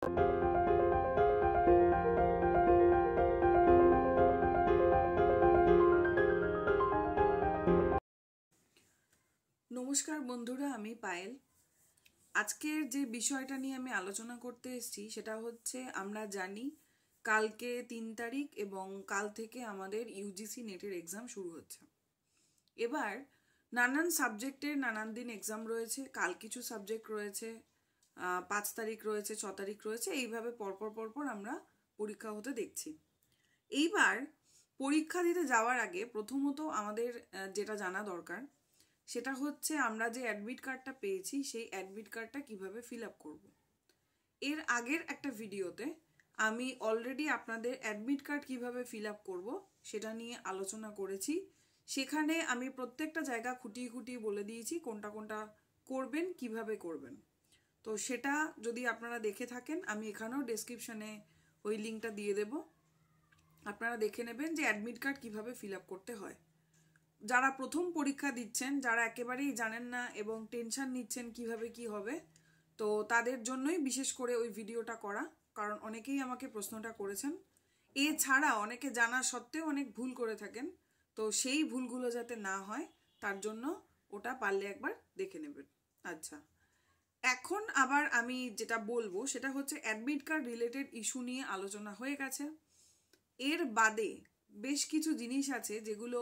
নমস্কার বন্ধুরা, আমি পায়েল। আজকের যে বিষয়টা নিয়ে আমি আলোচনা করতে এসেছি সেটা হচ্ছে, আমরা জানি কালকে 3 তারিখ এবং কাল থেকে আমাদের ইউজিসি নেটের এক্সাম শুরু হচ্ছে। এবার নানান সাবজেক্টের নানান দিন এক্সাম রয়েছে। কাল কিছু সাবজেক্ট রয়েছে, 5 তারিখ রয়েছে, 6 তারিখ রয়েছে, এইভাবে পরপর আমরা পরীক্ষা হতে দেখছি। এইবার পরীক্ষা দিতে যাওয়ার আগে প্রথমত আমাদের যেটা জানা দরকার সেটা হচ্ছে, আমরা যে অ্যাডমিট কার্ডটা পেয়েছি সেই অ্যাডমিট কার্ডটা কিভাবে ফিল আপ করবো। এর আগের একটা ভিডিওতে আমি অলরেডি আপনাদের অ্যাডমিট কার্ড কিভাবে ফিল আপ করবো সেটা নিয়ে আলোচনা করেছি। সেখানে আমি প্রত্যেকটা জায়গা খুঁটিয়ে খুঁটিয়ে বলে দিয়েছি কোনটা কোনটা করবেন, কিভাবে করবেন। তো সেটা যদি আপনারা দেখে থাকেন, আমি এখানেও ডেসক্রিপশনে ওই লিঙ্কটা দিয়ে দেব, আপনারা দেখে নেবেন যে অ্যাডমিট কার্ড কিভাবে ফিল আপ করতে হয়। যারা প্রথম পরীক্ষা দিচ্ছেন, যারা একেবারেই জানেন না এবং টেনশন নিচ্ছেন কিভাবে কি হবে, তো তাদের জন্যই বিশেষ করে ওই ভিডিওটা করা, কারণ অনেকেই আমাকে প্রশ্নটা করেছেন। এছাড়া অনেকে জানা সত্ত্বেও অনেক ভুল করে থাকেন, তো সেই ভুলগুলো যাতে না হয় তার জন্য ওটা পারলে একবার দেখে নেবেন। আচ্ছা, এখন আবার আমি যেটা বলবো সেটা হচ্ছে, অ্যাডমিট কার্ড রিলেটেড ইস্যু নিয়ে আলোচনা হয়ে গেছে। এর বাদে বেশ কিছু জিনিস আছে যেগুলো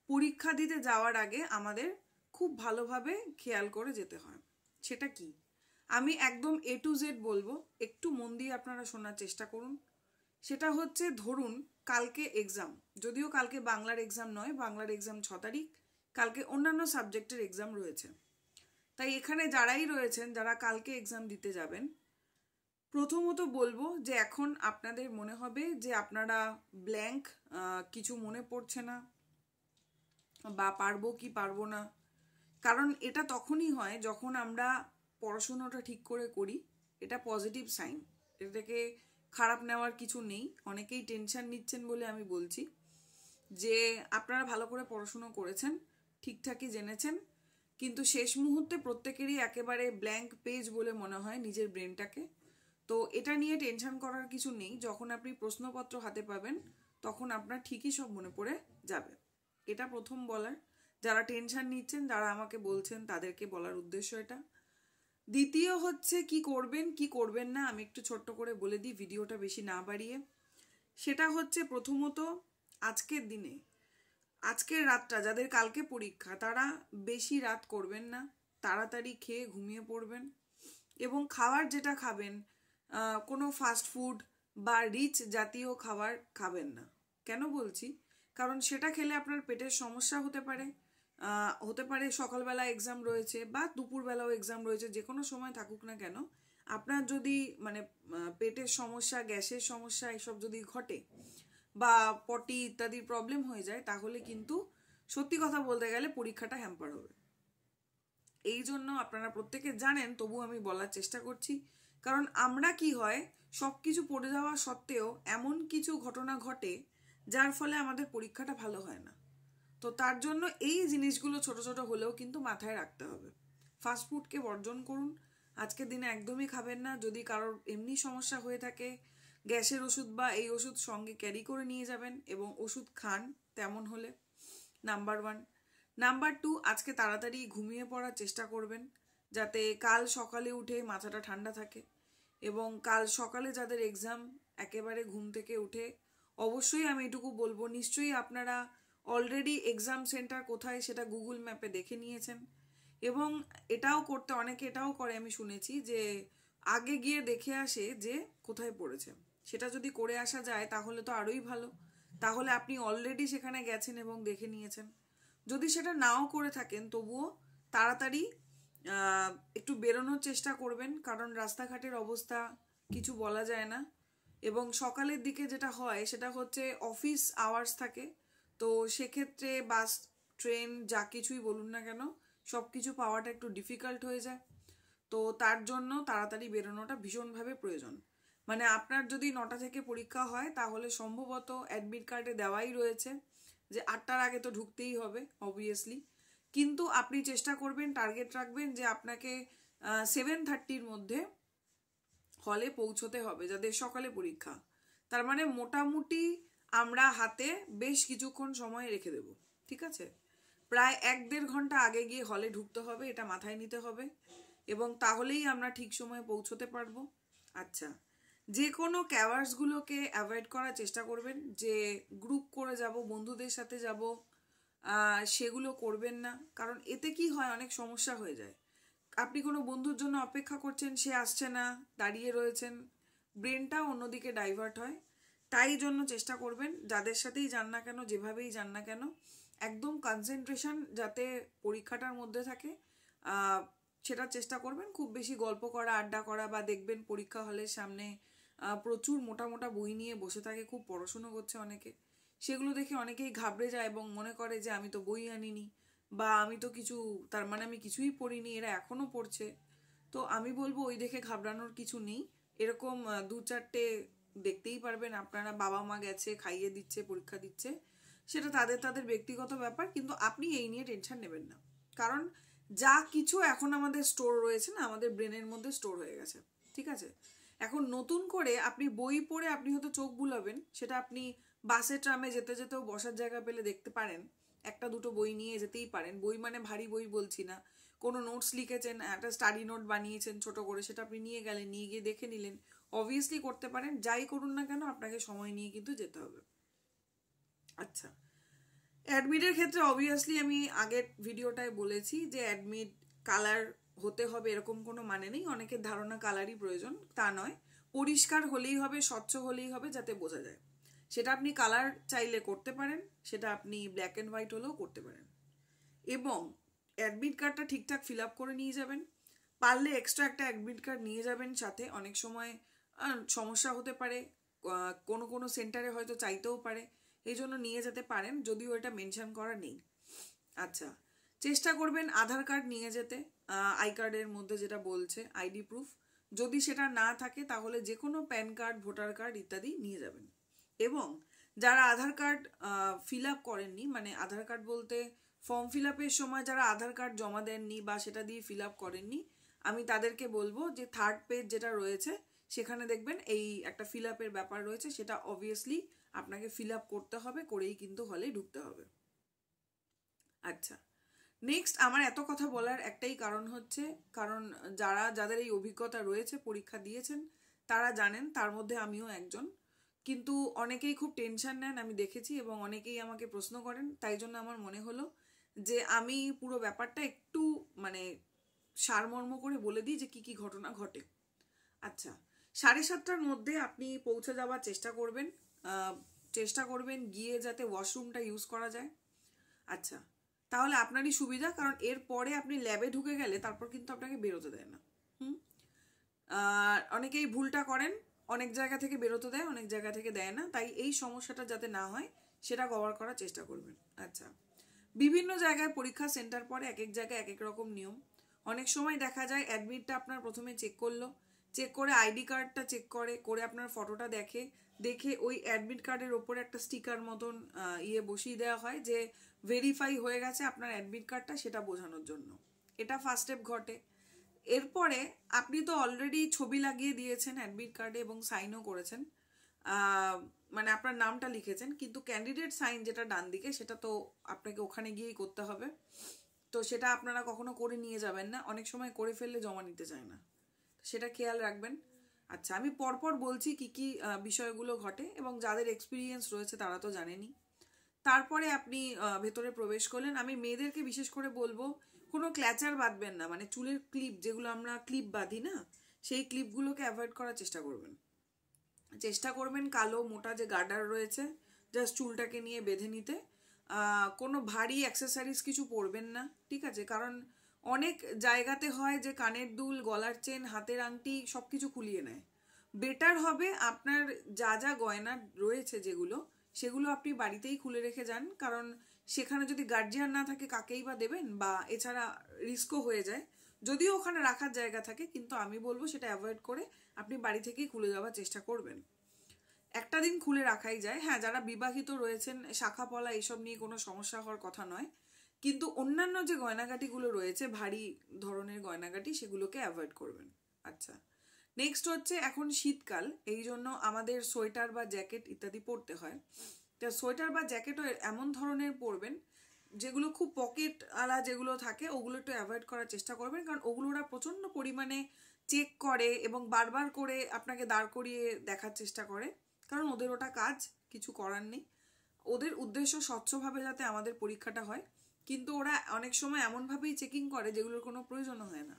পরীক্ষা দিতে যাওয়ার আগে আমাদের খুব ভালোভাবে খেয়াল করে যেতে হয়। সেটা কি, আমি একদম A to Z বলবো, একটু মন দিয়ে আপনারা শোনার চেষ্টা করুন। সেটা হচ্ছে, ধরুন কালকে এক্সাম, যদিও কালকে বাংলার এক্সাম নয়, বাংলার এক্সাম 6 তারিখ, কালকে অন্যান্য সাবজেক্টের এক্সাম রয়েছে। তাই এখানে যারাই রয়েছেন, যারা কালকে এক্সাম দিতে যাবেন, প্রথমত বলবো যে এখন আপনাদের মনে হবে যে আপনারা ব্ল্যাঙ্ক, কিছু মনে পড়ছে না বা পারবো কি পারবো না। কারণ এটা তখনই হয় যখন আমরা পড়াশোনাটা ঠিক করে করি, এটা পজিটিভ সাইন, এটাকে খারাপ নেওয়ার কিছু নেই। অনেকেই টেনশন নিচ্ছেন বলে আমি বলছি যে আপনারা ভালো করে পড়াশুনো করেছেন, ঠিকঠাকই জেনেছেন, কিন্তু শেষ মুহূর্তে প্রত্যেকেরই একেবারে ব্ল্যাঙ্ক পেজ বলে মনে হয় নিজের ব্রেনটাকে। তো এটা নিয়ে টেনশন করার কিছু নেই। যখন আপনি প্রশ্নপত্র হাতে পাবেন তখন আপনার ঠিকই সব মনে পড়ে যাবে। এটা প্রথম বলার, যারা টেনশন নিচ্ছেন, যারা আমাকে বলছেন, তাদেরকে বলার উদ্দেশ্য এটা। দ্বিতীয় হচ্ছে, কি করবেন কি করবেন না আমি একটু ছোট্ট করে বলে দিই, ভিডিওটা বেশি না বাড়িয়ে। সেটা হচ্ছে, প্রথমত আজকের দিনে, আজকের রাতটা, যাদের কালকে পরীক্ষা তারা বেশি রাত করবেন না, তাড়াতাড়ি খেয়ে ঘুমিয়ে পড়বেন। এবং খাবার যেটা খাবেন, কোনো ফাস্ট ফুড বা রিচ জাতীয় খাবার খাবেন না। কেন বলছি, কারণ সেটা খেলে আপনার পেটের সমস্যা হতে পারে সকালবেলা এক্সাম রয়েছে বা দুপুরবেলাও এক্সাম রয়েছে, যে কোনো সময় থাকুক না কেন, আপনার যদি পেটের সমস্যা, গ্যাসের সমস্যা এসব যদি ঘটে বা পটি ইত্যাদির প্রবলেম হয়ে যায়, তাহলে কিন্তু সত্যি কথা বলতে গেলে পরীক্ষাটা হ্যাম্পার হবে। এই জন্য আপনারা প্রত্যেকে জানেন, তবু আমি বলার চেষ্টা করছি, কারণ আমরা কি হয়, সব কিছু পড়ে যাওয়া সত্ত্বেও এমন কিছু ঘটনা ঘটে যার ফলে আমাদের পরীক্ষাটা ভালো হয় না। তো তার জন্য এই জিনিসগুলো ছোট ছোট হলেও কিন্তু মাথায় রাখতে হবে। ফাস্টফুডকে বর্জন করুন, আজকের দিনে একদমই খাবেন না। যদি কারোর এমনি সমস্যা হয়ে থাকে, গ্যাসের ওষুধ বা এই ওষুধ সঙ্গে ক্যারি করে নিয়ে যাবেন এবং ওষুধ খান তেমন হলে, নাম্বার 1। নাম্বার 2, আজকে তাড়াতাড়ি ঘুমিয়ে পড়ার চেষ্টা করবেন, যাতে কাল সকালে উঠে মাথাটা ঠান্ডা থাকে। এবং কাল সকালে যাদের এক্সাম, একেবারে ঘুম থেকে উঠে, অবশ্যই আমি এটুকু বলবো, নিশ্চয়ই আপনারা অলরেডি এক্সাম সেন্টার কোথায় সেটা গুগল ম্যাপে দেখে নিয়েছেন। এবং অনেকে এটাও করে, আমি শুনেছি, যে আগে গিয়ে দেখে আসে যে কোথায় পড়েছে। সেটা যদি করে আসা যায় তাহলে তো আরোই ভালো, তাহলে আপনি অলরেডি সেখানে গেছেন এবং দেখে নিয়েছেন। যদি সেটা নাও করে থাকেন, তবুও তাড়াতাড়ি একটু বেরোনোর চেষ্টা করবেন, কারণ রাস্তাঘাটের অবস্থা কিছু বলা যায় না। এবং সকালের দিকে যেটা হয় সেটা হচ্ছে অফিস আওয়ার্স থাকে, তো সেক্ষেত্রে বাস, ট্রেন, যা কিছুই বলুন না কেন, সব কিছু পাওয়াটা একটু ডিফিকাল্ট হয়ে যায়। তো তার জন্য তাড়াতাড়ি বেরোনোটা ভীষণভাবে প্রয়োজন। আপনার যদি 9টা থেকে পরীক্ষা হয়, তাহলে সম্ভবত অ্যাডমিট কার্ডে দেওয়াই রয়েছে যে 8টার আগে তো ঢুকতেই হবে অবভিয়াসলি। কিন্তু আপনি চেষ্টা করবেন, টার্গেট রাখবেন যে আপনাকে 7:30-র মধ্যে হলে পৌঁছতে হবে, যাদের সকালে পরীক্ষা। তার মানে মোটামুটি আমরা হাতে বেশ কিছুক্ষণ সময় রেখে দেব, ঠিক আছে? প্রায় 1-1.5 ঘন্টা আগে গিয়ে হলে ঢুকতে হবে, এটা মাথায় নিতে হবে, এবং তাহলেই আমরা ঠিক সময়ে পৌঁছতে পারবো। আচ্ছা, যে কোনো ক্যাভার্সগুলোকে অ্যাভয়েড করার চেষ্টা করবেন। যে গ্রুপ করে যাব, বন্ধুদের সাথে যাব, সেগুলো করবেন না, কারণ এতে কি হয়, অনেক সমস্যা হয়ে যায়। আপনি কোনো বন্ধুর জন্য অপেক্ষা করছেন, সে আসছে না, দাঁড়িয়ে রয়েছেন, ব্রেনটা অন্যদিকে ডাইভার্ট হয়। তাই জন্য চেষ্টা করবেন যাদের সাথেই যান না কেন, যেভাবেই যান না কেন, একদম কনসেন্ট্রেশন যাতে পরীক্ষাটার মধ্যে থাকে, সেটার চেষ্টা করবেন। খুব বেশি গল্প করা, আড্ডা করা, বা দেখবেন পরীক্ষা হলের সামনে প্রচুর মোটা মোটা বই নিয়ে বসে থাকে, খুব পড়াশুনো করছে অনেকে, সেগুলো দেখে অনেকেই ঘাবড়ে যায় এবং মনে করে যে আমি তো বই আনিনি, বা আমি তো কিছু, তার মানে আমি কিছুই পড়িনি, এরা এখনো পড়ছে। তো আমি বলবো ওই দেখে ঘাবড়ানোর কিছু নেই। এরকম 2-4টে দেখতেই পারবেন আপনারা, বাবা মা গেছে, খাইয়ে দিচ্ছে, পরীক্ষা দিচ্ছে, সেটা তাদের তাদের ব্যক্তিগত ব্যাপার, কিন্তু আপনি এই নিয়ে টেনশন নেবেন না। কারণ যা কিছু এখন আমাদের স্টোর রয়েছে না, আমাদের ব্রেনের মধ্যে স্টোর হয়ে গেছে, ঠিক আছে? এখন নতুন করে আপনি বই পড়ে আপনি হয়তো চোখ বুলাবেন, সেটা আপনি বাসে ট্রামে যেতে যেতেও বসার জায়গা পেলে দেখতে পারেন, 1-2 বই নিয়ে যেতেই পারেন। বই মানে ভারী বই বলছি না, কোনো নোটস লিখেছেন, একটা স্টাডি নোট বানিয়েছেন ছোট করে, সেটা আপনি নিয়ে গেলেন, নিয়ে গিয়ে দেখে নিলেন, অবভিয়াসলি করতে পারেন। যাই করুন না কেন আপনাকে সময় নিয়ে কিন্তু যেতে হবে। আচ্ছা, অ্যাডমিটের ক্ষেত্রে অবভিয়াসলি আমি আগের ভিডিওটায় বলেছি যে অ্যাডমিট কালার হতে হবে এরকম কোনো মানে নেই। অনেকের ধারণা কালারই প্রয়োজন, তা নয়। পরিষ্কার হলেই হবে, স্বচ্ছ হলেই হবে, যাতে বোঝা যায়। সেটা আপনি কালার চাইলে করতে পারেন, সেটা আপনি ব্ল্যাক অ্যান্ড হোয়াইট হলেও করতে পারেন। এবং অ্যাডমিট কার্ডটা ঠিকঠাক ফিল আপ করে নিয়ে যাবেন। পারলে এক্সট্রা একটা অ্যাডমিট কার্ড নিয়ে যাবেন সাথে, অনেক সময় সমস্যা হতে পারে, কোনো কোনো সেন্টারে হয়তো চাইতেও পারে, এই জন্য নিয়ে যেতে পারেন, যদিও এটা মেনশন করা নেই। আচ্ছা, চেষ্টা করবেন আধার কার্ড নিয়ে যেতে, আই কার্ডের মধ্যে যেটা বলছে আইডি প্রুফ। যদি সেটা না থাকে তাহলে যে কোনো প্যান কার্ড, ভোটার কার্ড ইত্যাদি নিয়ে যাবেন। এবং যারা আধার কার্ড ফিল আপ করেননি, মানে আধার কার্ড বলতে ফর্ম ফিল আপের সময় যারা আধার কার্ড জমা দেননি বা সেটা দিয়ে ফিল আপ করেননি, আমি তাদেরকে বলবো যে 3rd পেজ যেটা রয়েছে সেখানে দেখবেন এই একটা ফিল আপের ব্যাপার রয়েছে, সেটা অবভিয়াসলি আপনাকে ফিল আপ করতে হবে, করেই কিন্তু হলে ঢুকতে হবে। আচ্ছা, নেক্সট আমার এত কথা বলার একটাই কারণ হচ্ছে, কারণ যাদের এই অভিজ্ঞতা রয়েছে, পরীক্ষা দিয়েছেন, তারা জানেন, তার মধ্যে আমিও একজন। কিন্তু অনেকেই খুব টেনশন নেন আমি দেখেছি, এবং অনেকেই আমাকে প্রশ্ন করেন, তাই জন্য আমার মনে হলো যে আমি পুরো ব্যাপারটা একটু মানে সারমর্ম করে বলে দিই যে কি কি ঘটনা ঘটে। আচ্ছা, 7:30টার মধ্যে আপনি পৌঁছে যাওয়ার চেষ্টা করবেন গিয়ে যাতে ওয়াশরুমটা ইউজ করা যায়। আচ্ছা, তাহলে আপনারই সুবিধা, কারণ এরপরে আপনি ল্যাবে ঢুকে গেলে তারপর কিন্তু আপনাকে বেরোতে দেয় না। অনেকেই ভুলটা করেন, অনেক জায়গা থেকে বেরোতে দেয়, অনেক জায়গা থেকে দেয় না, তাই এই সমস্যাটা যাতে না হয় সেটা কভার করার চেষ্টা করবেন। আচ্ছা, বিভিন্ন জায়গায় পরীক্ষা সেন্টার পরে এক এক জায়গায় এক এক রকম নিয়ম। অনেক সময় দেখা যায় অ্যাডমিটটা আপনার প্রথমে চেক করলো, চেক করে আইডি কার্ডটা চেক করে আপনার ফটোটা দেখে ওই অ্যাডমিট কার্ডের ওপরে একটা স্টিকার মতন বসিয়ে দেওয়া হয় যে ভেরিফাই হয়ে গেছে আপনার অ্যাডমিট কার্ডটা, সেটা বোঝানোর জন্য। এটা ফার্স্ট স্টেপ ঘটে। এরপরে আপনি তো অলরেডি ছবি লাগিয়ে দিয়েছেন অ্যাডমিট কার্ডে এবং সাইনও করেছেন, মানে আপনার নামটা লিখেছেন, কিন্তু ক্যান্ডিডেট সাইন যেটা ডান দিকে সেটা তো আপনাকে ওখানে গিয়েই করতে হবে। তো সেটা আপনারা কখনো করে নিয়ে যাবেন না, অনেক সময় করে ফেললে জমা নিতে চায় না, সেটা খেয়াল রাখবেন। আচ্ছা, আমি পরপর বলছি কি কি বিষয়গুলো ঘটে, এবং যাদের এক্সপিরিয়েন্স রয়েছে তারা তো জানেনই। তারপরে আপনি ভেতরে প্রবেশ করলেন। আমি মেয়েদেরকে বিশেষ করে বলবো কোনো ক্ল্যাচার বাঁধবেন না, মানে চুলের ক্লিপ যেগুলো আমরা ক্লিপ বাঁধি না, সেই ক্লিপগুলোকে অ্যাভয়েড করার চেষ্টা করবেন কালো মোটা যে গার্ডার রয়েছে জাস্ট চুলটাকে নিয়ে বেঁধে নিতে। কোনো ভারী অ্যাক্সেসরিজ কিছু পরবেন না, ঠিক আছে? কারণ অনেক জায়গাতে হয় যে কানের দুল, গলার চেন, হাতের আংটি সব কিছু খুলিয়ে নেয়। বেটার হবে আপনার যা গয়না রয়েছে সেগুলো আপনি বাড়িতেই খুলে রেখে যান, কারণ সেখানে যদি গার্জিয়ান না থাকে কাকেই বা দেবেন, বা এছাড়া রিস্কও হয়ে যায়। যদিও ওখানে রাখার জায়গা থাকে, কিন্তু আমি বলবো সেটা অ্যাভয়েড করে আপনি বাড়ি থেকেই খুলে যাওয়ার চেষ্টা করবেন। একটা দিন খুলে রাখাই যায়। হ্যাঁ, যারা বিবাহিত রয়েছেন, শাখা পলা এসব নিয়ে কোনো সমস্যা হওয়ার কথা নয়, কিন্তু অন্যান্য যে গয়নাগাটিগুলো রয়েছে ভারী ধরনের গয়নাগাটি, সেগুলোকে অ্যাভয়েড করবেন। আচ্ছা, নেক্সট হচ্ছে এখন শীতকাল, এই জন্য আমাদের সোয়েটার বা জ্যাকেট ইত্যাদি পরতে হয়। তো সোয়েটার বা জ্যাকেটও এমন ধরনের পরবেন যেগুলো খুব পকেট আলা যেগুলো থাকে ওগুলো একটু অ্যাভয়েড করার চেষ্টা করবেন, কারণ ওগুলো ওরা প্রচণ্ড পরিমাণে চেক করে এবং বারবার করে আপনাকে দাঁড় করিয়ে দেখার চেষ্টা করে, কারণ ওদের ওটা কাজ, কিছু করার নেই। ওদের উদ্দেশ্য স্বচ্ছভাবে যাতে আমাদের পরীক্ষাটা হয়, কিন্তু ওরা অনেক সময় এমনভাবেই চেকিং করে যেগুলোর কোনো প্রয়োজন হয় না,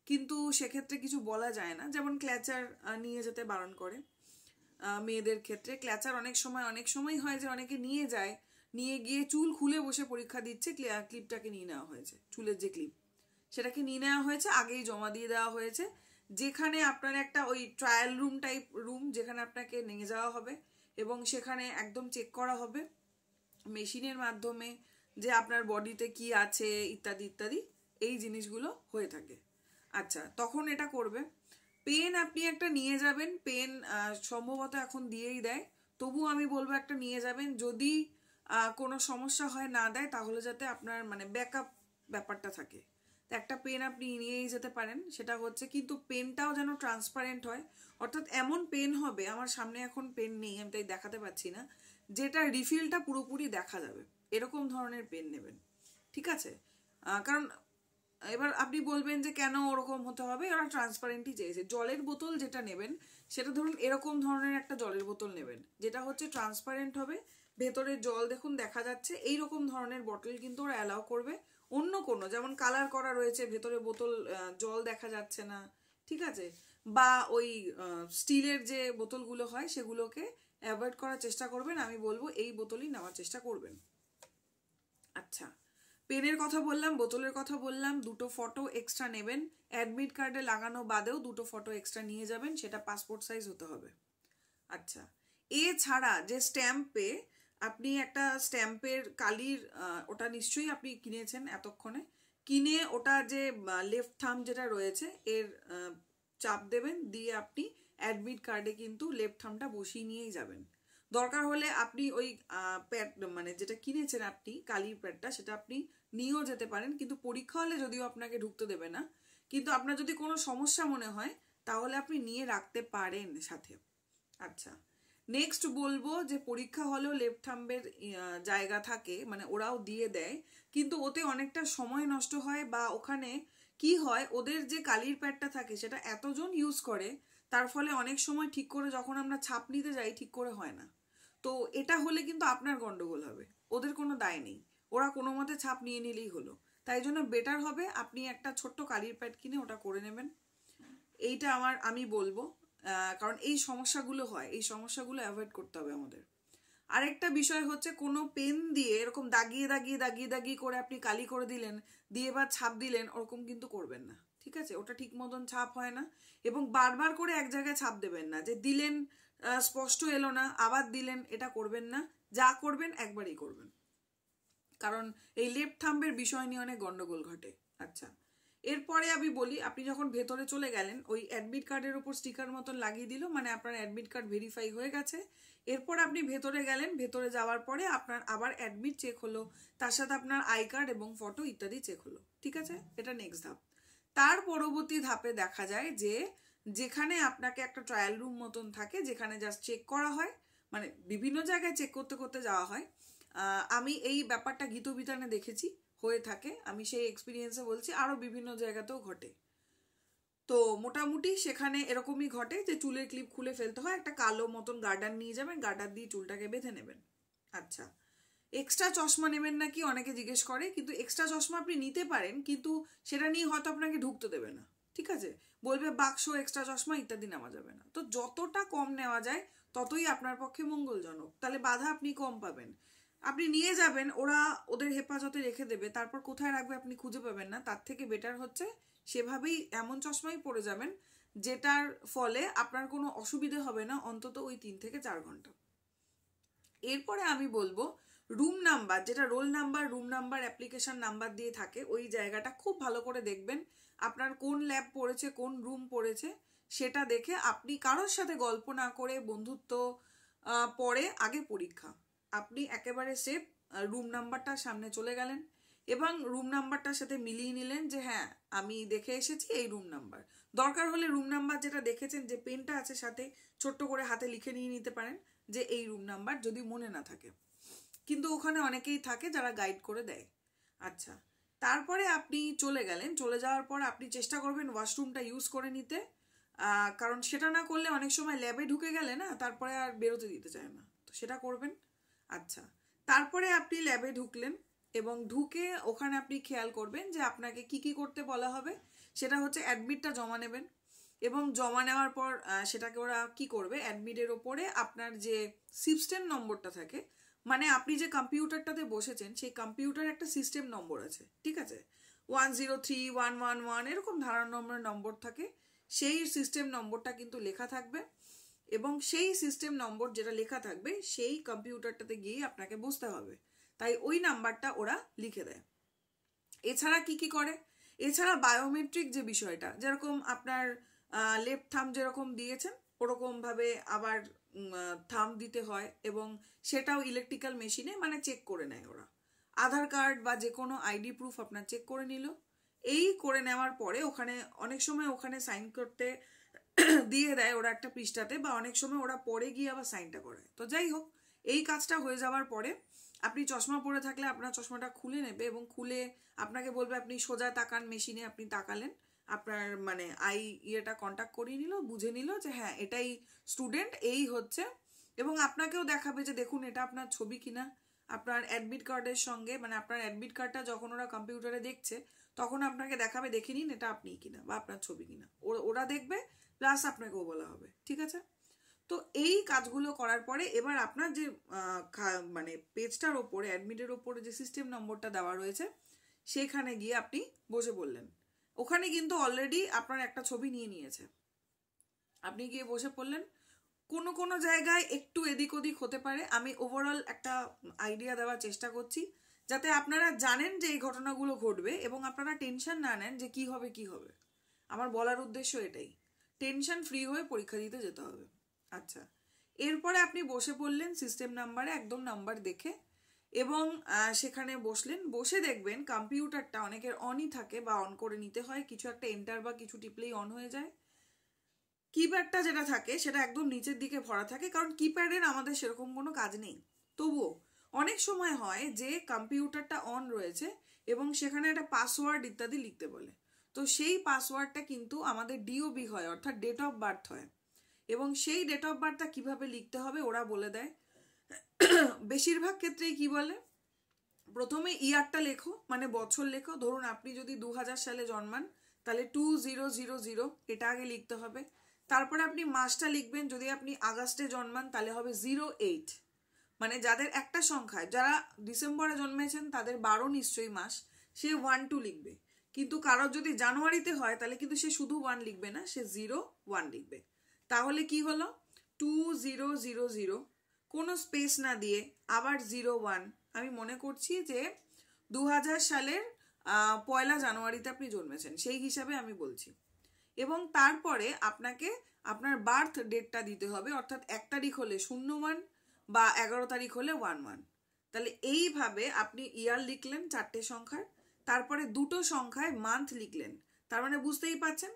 কিন্তু সেক্ষেত্রে কিছু বলা যায় না। যেমন ক্ল্যাচার নিয়ে যেতে বারণ করে মেয়েদের ক্ষেত্রে। ক্ল্যাচার অনেক সময় হয় যে অনেকে নিয়ে যায়, নিয়ে গিয়ে চুল খুলে বসে পরীক্ষা দিচ্ছে, ক্লিপটাকে নিয়ে নেওয়া হয়েছে, চুলের যে ক্লিপ সেটাকে নিয়ে নেওয়া হয়েছে, আগেই জমা দিয়ে দেওয়া হয়েছে। যেখানে আপনার একটা ওই ট্রায়াল রুম টাইপ রুম, যেখানে আপনাকে নিয়ে যাওয়া হবে এবং সেখানে একদম চেক করা হবে মেশিনের মাধ্যমে যে আপনার বডিতে কি আছে ইত্যাদি ইত্যাদি, এই জিনিসগুলো হয়ে থাকে। আচ্ছা, তখন এটা করবে। পেন আপনি একটা নিয়ে যাবেন, পেন সম্ভবত এখন দিয়েই দেয়, তবু আমি বলবো একটা নিয়ে যাবেন। যদি কোনো সমস্যা হয় না দেয়, তাহলে যাতে আপনার মানে ব্যাকআপ ব্যাপারটা থাকে। তো একটা পেন আপনি নিয়েই যেতে পারেন। সেটা হচ্ছে, কিন্তু পেনটাও যেন ট্রান্সপারেন্ট হয়, অর্থাৎ এমন পেন হবে, আমার সামনে এখন পেন নেই আমি তাই দেখাতে পাচ্ছি না, যেটা রিফিলটা পুরোপুরি দেখা যাবে, এরকম ধরনের পেন নেবেন, ঠিক আছে? কারণ এবার আপনি বলবেন যে কেন ওরকম হতে হবে, ওরা ট্রান্সপারেন্টই চেয়েছে। জলের বোতল যেটা নেবেন সেটা ধরুন এরকম ধরনের একটা জলের বোতল নেবেন, যেটা হচ্ছে ট্রান্সপারেন্ট হবে, ভেতরে জল দেখুন দেখা যাচ্ছে, এইরকম ধরনের বোতল কিন্তু ওরা অ্যালাউ করবে। অন্য কোনো যেমন কালার করা রয়েছে, ভেতরে বোতল জল দেখা যাচ্ছে না, ঠিক আছে, বা ওই স্টিলের যে বোতলগুলো হয় সেগুলোকে অ্যাভয়েড করার চেষ্টা করবেন। আমি বলবো এই বোতলই নেওয়ার চেষ্টা করবেন। আচ্ছা, পেনের কথা বললাম, বোতলের কথা বললাম, দুটো ফটো এক্সট্রা নেবেন। অ্যাডমিট কার্ডে লাগানো বাদেও দুটো ফটো এক্সট্রা নিয়ে যাবেন, সেটা পাসপোর্ট সাইজ হতে হবে। আচ্ছা, এছাড়া যে স্ট্যাম্পে আপনি একটা স্ট্যাম্পের কালির ওটা নিশ্চয়ই আপনি কিনেছেন এতক্ষণে, কিনে ওটা যে লেফট থাম্ব যেটা রয়েছে এর চাপ দেবেন, দিয়ে আপনি অ্যাডমিট কার্ডে কিন্তু লেফট থাম্বটা বসিয়ে নিয়েই যাবেন। দরকার হলে আপনি ওই প্যাড মানে যেটা কিনেছেন আপনি কালির প্যাডটা, সেটা আপনি নিয়েও যেতে পারেন, কিন্তু পরীক্ষা হলে যদিও আপনাকে ঢুকতে দেবে না, কিন্তু আপনার যদি কোনো সমস্যা মনে হয় তাহলে আপনি নিয়ে রাখতে পারেন সাথে। আচ্ছা, নেক্সট বলবো যে পরীক্ষা হলেও লেফট থাম্বের জায়গা থাকে, মানে ওরাও দিয়ে দেয়, কিন্তু ওতে অনেকটা সময় নষ্ট হয়, বা ওখানে কি হয় ওদের যে কালির প্যাডটা থাকে সেটা এতজন ইউজ করে, তার ফলে অনেক সময় ঠিক করে যখন আমরা ছাপ নিতে যাই ঠিক করে হয় না। তো এটা হলে কিন্তু আপনার গন্ডগোল হবে, ওদের কোনো দায় নেই, ওরা কোনো মতে ছাপ নিয়ে নিলেই হলো। তাই জন্য বেটার হবে আপনি একটা ছোট্ট কালির প্যাড কিনে ওটা করে নেবেন, এইটা আমি বলবো। কারণ এই সমস্যাগুলো হয়, এই সমস্যাগুলো অ্যাভয়েড করতে হবে আমাদের। আরেকটা বিষয় হচ্ছে, কোনো পেন দিয়ে এরকম দাগিয়ে দাগিয়ে দাগিয়ে দাগিয়ে করে আপনি কালি করে দিলেন, দিয়ে বা ছাপ দিলেন, ওরকম কিন্তু করবেন না, ঠিক আছে? ওটা ঠিক মতন ছাপ হয় না। এবং বারবার করে এক জায়গায় ছাপ দেবেন না, যে দিলেন স্পষ্ট এলো না আবার দিলেন, এটা করবেন না। যা করবেন একবারই করবেন, কারণ এই লেফট থাম্বের বিষয় নিয়ে অনেক গন্ডগোল ঘটে। আচ্ছা, এরপরে আমি বলি, আপনি যখন ভেতরে চলে গেলেন, ওই অ্যাডমিট কার্ডের উপর স্টিকার মতন লাগিয়ে দিল, মানে আপনার অ্যাডমিট কার্ড ভেরিফাই হয়ে গেছে। এরপর আপনি ভেতরে গেলেন, ভেতরে যাওয়ার পরে আপনার আবার অ্যাডমিট চেক হলো, তার সাথে আপনার আই কার্ড এবং ফটো ইত্যাদি চেক হলো, ঠিক আছে? এটা নেক্সট ধাপ। তার পরবর্তী ধাপে দেখা যায় যে যেখানে আপনাকে একটা ট্রায়াল রুম মতন থাকে, যেখানে জাস্ট চেক করা হয়, মানে বিভিন্ন জায়গায় চেক করতে করতে যাওয়া হয়। আমি এই ব্যাপারটা গীতবিতানে দেখেছি হয়ে থাকে, আমি সেই এক্সপিরিয়েন্সে বলছি, আরও বিভিন্ন জায়গাতেও ঘটে। তো মোটামুটি সেখানে এরকমই ঘটে যে চুলের ক্লিপ খুলে ফেলতে হয়, একটা কালো মতন গার্ডার নিয়ে যাবেন, গার্ডার দিয়ে চুলটাকে বেঁধে নেবেন। আচ্ছা, এক্সট্রা চশমা নেবেন নাকি অনেকে জিজ্ঞেস করে, কিন্তু এক্সট্রা চশমা আপনি নিতে পারেন, কিন্তু সেটা নিয়ে হয়তো আপনাকে ঢুকতে দেবে না, ঠিক আছে? বলবে বাক্স এক্সট্রা চশমা ইত্যাদি নেওয়া যাবে না। তো যতটা কম নেওয়া যায় ততই আপনার পক্ষে মঙ্গলজনক, তাহলে বাধা আপনি কম পাবেন। আপনি নিয়ে যাবেন, ওরা ওদের হেফাজতে রেখে দেবে, তারপর কোথায় রাখবে আপনি খুঁজে পাবেন না। তার থেকে বেটার হচ্ছে সেভাবেই এমন চশমাই পরে যাবেন যেটার ফলে আপনার কোনো অসুবিধে হবে না অন্তত ওই 3 থেকে 4 ঘন্টা। এরপরে আমি বলবো রুম নাম্বার, যেটা roll number, room number, application number দিয়ে থাকে, ওই জায়গাটা খুব ভালো করে দেখবেন, আপনার কোন ল্যাব পড়েছে, কোন রুম পড়েছে, সেটা দেখে আপনি কারোর সাথে গল্প না করে বন্ধুত্ব পরে আগে পরীক্ষা, আপনি একেবারে সেফ রুম নাম্বারটার সামনে চলে গেলেন, এবং রুম নাম্বারটার সাথে মিলিয়ে নিলেন যে হ্যাঁ আমি দেখে এসেছি এই রুম নাম্বার। দরকার হলে রুম নাম্বার যেটা দেখেছেন যে পেনটা আছে সাথে ছোট্ট করে হাতে লিখে নিয়ে নিতে পারেন যে এই রুম নাম্বার, যদি মনে না থাকে, কিন্তু ওখানে অনেকেই থাকে যারা গাইড করে দেয়। আচ্ছা, তারপরে আপনি চলে গেলেন, চলে যাওয়ার পর আপনি চেষ্টা করবেন ওয়াশরুমটা ইউজ করে নিতে, কারণ সেটা না করলে অনেক সময় ল্যাবে ঢুকে গেলে না তারপরে আর বেরোতে দিতে চায় না, তো সেটা করবেন। আচ্ছা, তারপরে আপনি ল্যাবে ঢুকলেন এবং ঢুকে ওখানে আপনি খেয়াল করবেন যে আপনাকে কি কি করতে বলা হবে। সেটা হচ্ছে অ্যাডমিটটা জমা নেবেন এবং জমা নেওয়ার পর সেটাকে ওরা কি করবে, অ্যাডমিটের ওপরে আপনার যে সিস্টেম নম্বরটা থাকে, মানে আপনি যে কম্পিউটারটাতে বসেছেন সেই কম্পিউটার একটা সিস্টেম নম্বর আছে, ঠিক আছে, 103.111 এরকম ধারণ নম্বর থাকে, সেই সিস্টেম নম্বরটা কিন্তু লেখা থাকবে এবং সেই সিস্টেম নম্বর যেটা লেখা থাকবে সেই কম্পিউটারটাতে গিয়ে আপনাকে বসতে হবে, তাই ওই নাম্বারটা ওরা লিখে দেয়। এছাড়া কি কি করে, এছাড়া বায়োমেট্রিক যে বিষয়টা, যেরকম আপনার লেফট থাম্ব যেরকম দিয়েছেন ওরকম ভাবে আবার থাম্ব দিতে হয় এবং সেটাও ইলেকট্রিক্যাল মেশিনে মানে চেক করে নেয় ওরা। আধার কার্ড বা যে কোনো আইডি প্রুফ আপনার চেক করে নিল। এই করে নেওয়ার পরে ওখানে অনেক সময় ওখানে সাইন করতে দিয়ে দেয় ওরা একটা পৃষ্ঠাতে, বা অনেক সময় ওরা পরে গিয়ে আবার সাইনটা করে। তো যাই হোক, এই কাজটা হয়ে যাওয়ার পরে আপনি চশমা পরে থাকলে আপনার চশমাটা খুলে নেবে এবং খুলে আপনাকে বলবে আপনি সোজা তাকান মেশিনে, আপনি তাকালেন, আপনার মানে আই ইয়েটা কন্ট্যাক্ট করিয়ে নিল, বুঝে নিল যে হ্যাঁ এটাই স্টুডেন্ট, এই হচ্ছে, এবং আপনাকেও দেখাবে যে দেখুন এটা আপনার ছবি কিনা। আপনার অ্যাডমিট কার্ডের সঙ্গে, মানে আপনার অ্যাডমিট কার্ডটা যখন ওরা কম্পিউটারে দেখছে তখন আপনাকে দেখাবে দেখে নিন এটা আপনিই কিনা বা আপনার ছবি কিনা, ওরা দেখবে প্লাস আপনাকেও বলা হবে, ঠিক আছে। তো এই কাজগুলো করার পরে এবার আপনার যে মানে পেজটার ওপরে অ্যাডমিটের ওপরে যে সিস্টেম নম্বরটা দেওয়া রয়েছে সেখানে গিয়ে আপনি বসে পড়লেন। ওখানে কিন্তু অলরেডি আপনার একটা ছবি নিয়ে নিয়েছে, আপনি গিয়ে বসে পড়লেন। কোনো কোনো জায়গায় একটু এদিক ওদিক হতে পারে, আমি ওভারঅল একটা আইডিয়া দেওয়ার চেষ্টা করছি যাতে আপনারা জানেন যে এই ঘটনাগুলো ঘটবে এবং আপনারা টেনশন না নেন যে কি হবে কি হবে। আমার বলার উদ্দেশ্য এটাই, টেনশন ফ্রি হয়ে পরীক্ষা দিতে যেতে হবে। আচ্ছা, এরপরে আপনি বসে পড়লেন সিস্টেম নাম্বারে, একদম নাম্বার দেখে, এবং সেখানে বসলেন। বসে দেখবেন কম্পিউটারটা অনেকের অনই থাকে বা অন করে নিতে হয়, কিছু একটা এন্টার বা কিছু টিপলেই অন হয়ে যায়। কিপ্যাডটা যেটা থাকে সেটা একদম নিচের দিকে ভরা থাকে, কারণ কিপ্যাডের আমাদের সেরকম কোনো কাজ নেই। তবুও অনেক সময় হয় যে কম্পিউটারটা অন রয়েছে এবং সেখানে একটা পাসওয়ার্ড ইত্যাদি লিখতে বলে, তো সেই পাসওয়ার্ডটা কিন্তু আমাদের ডিওবি হয়, অর্থাৎ ডেট অফ বার্থ হয়, এবং সেই ডেট অফ বার্থটা কিভাবে লিখতে হবে ওরা বলে দেয়। বেশিরভাগ ক্ষেত্রেই কি বলে, প্রথমে ইয়ারটা লেখো, মানে বছর লেখো। ধরুন আপনি যদি 2000 সালে জন্মান তাহলে 2000 এটা আগে লিখতে হবে। তারপরে আপনি মাসটা লিখবেন, যদি আপনি আগস্টে জন্মান তাহলে হবে 08, মানে যাদের একটা সংখ্যায়, যারা ডিসেম্বরে জন্মেছেন তাদের 12 নিশ্চয়ই মাস, সে 12 লিখবে। কিন্তু কারোর যদি জানুয়ারিতে হয় তাহলে কিন্তু সে শুধু 1 লিখবে না, সে 01 লিখবে। তাহলে কি হলো, 2000, কোনো স্পেস না দিয়ে আবার 01। আমি মনে করছি যে 2000 সালের 1 জানুয়ারিতে আপনি জন্মেছেন, সেই হিসাবে আমি বলছি। এবং তারপরে আপনাকে আপনার বার্থ ডেটটা দিতে হবে, অর্থাৎ 1 তারিখ হলে 01 বা 11 তারিখ হলে 11। তাহলে এইভাবে আপনি ইয়ার লিখলেন 4টে সংখ্যার, তারপরে 2টো সংখ্যায় মান্থ লিখলেন। তার মানে বুঝতেই পারছেন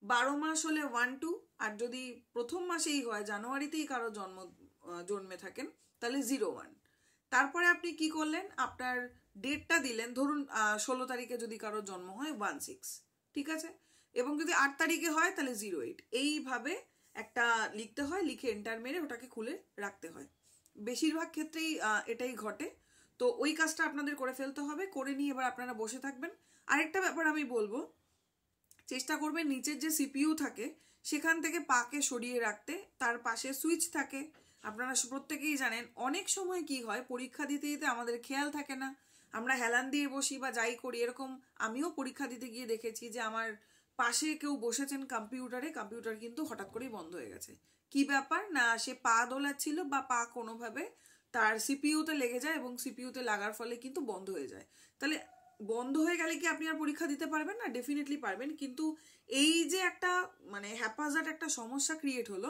12 মাস হলে 12, আর যদি প্রথম মাসেই হয় জানুয়ারিতেই কারো জন্মে থাকেন তাহলে 01। তারপরে আপনি কি করলেন, আপনার ডেটটা দিলেন, ধরুন 16 তারিখে যদি কারো জন্ম হয় 16, ঠিক আছে, এবং যদি 8 তারিখে হয় তাহলে 08। এইভাবে একটা লিখতে হয়, লিখে এন্টার মেরে ওটাকে খুলে রাখতে হয়। বেশিরভাগ ক্ষেত্রেই এটাই ঘটে। তো ওই কাজটা আপনাদের করে ফেলতে হবে, করে নিয়ে এবার আপনারা বসে থাকবেন। আরেকটা ব্যাপার আমি বলবো, চেষ্টা করবেন নিচের যে সিপিইউ থাকে সেখান থেকে পাকে সরিয়ে রাখতে, তার পাশে সুইচ থাকে। আপনারা প্রত্যেকেই জানেন অনেক সময় কি হয়, পরীক্ষা দিতে দিতে আমাদের খেয়াল থাকে না, আমরা হেলান দিয়ে বসি বা যাই করি। এরকম আমিও পরীক্ষা দিতে গিয়ে দেখেছি যে আমার পাশে কেউ বসেছেন কম্পিউটারে, কম্পিউটার কিন্তু হঠাৎ করেই বন্ধ হয়ে গেছে। কি ব্যাপার না, সে পা দোলাচ্ছিল বা পা কোনোভাবে তার সিপিইউতে লেগে যায় এবং সিপিইউতে লাগার ফলে কিন্তু বন্ধ হয়ে যায়। তাহলে বন্ধ হয়ে গেলে কি আপনি আর পরীক্ষা দিতে পারবেন না? ডেফিনেটলি পারবেন, কিন্তু এই যে একটা মানে হ্যাপাজার্ড একটা সমস্যা ক্রিয়েট হলো,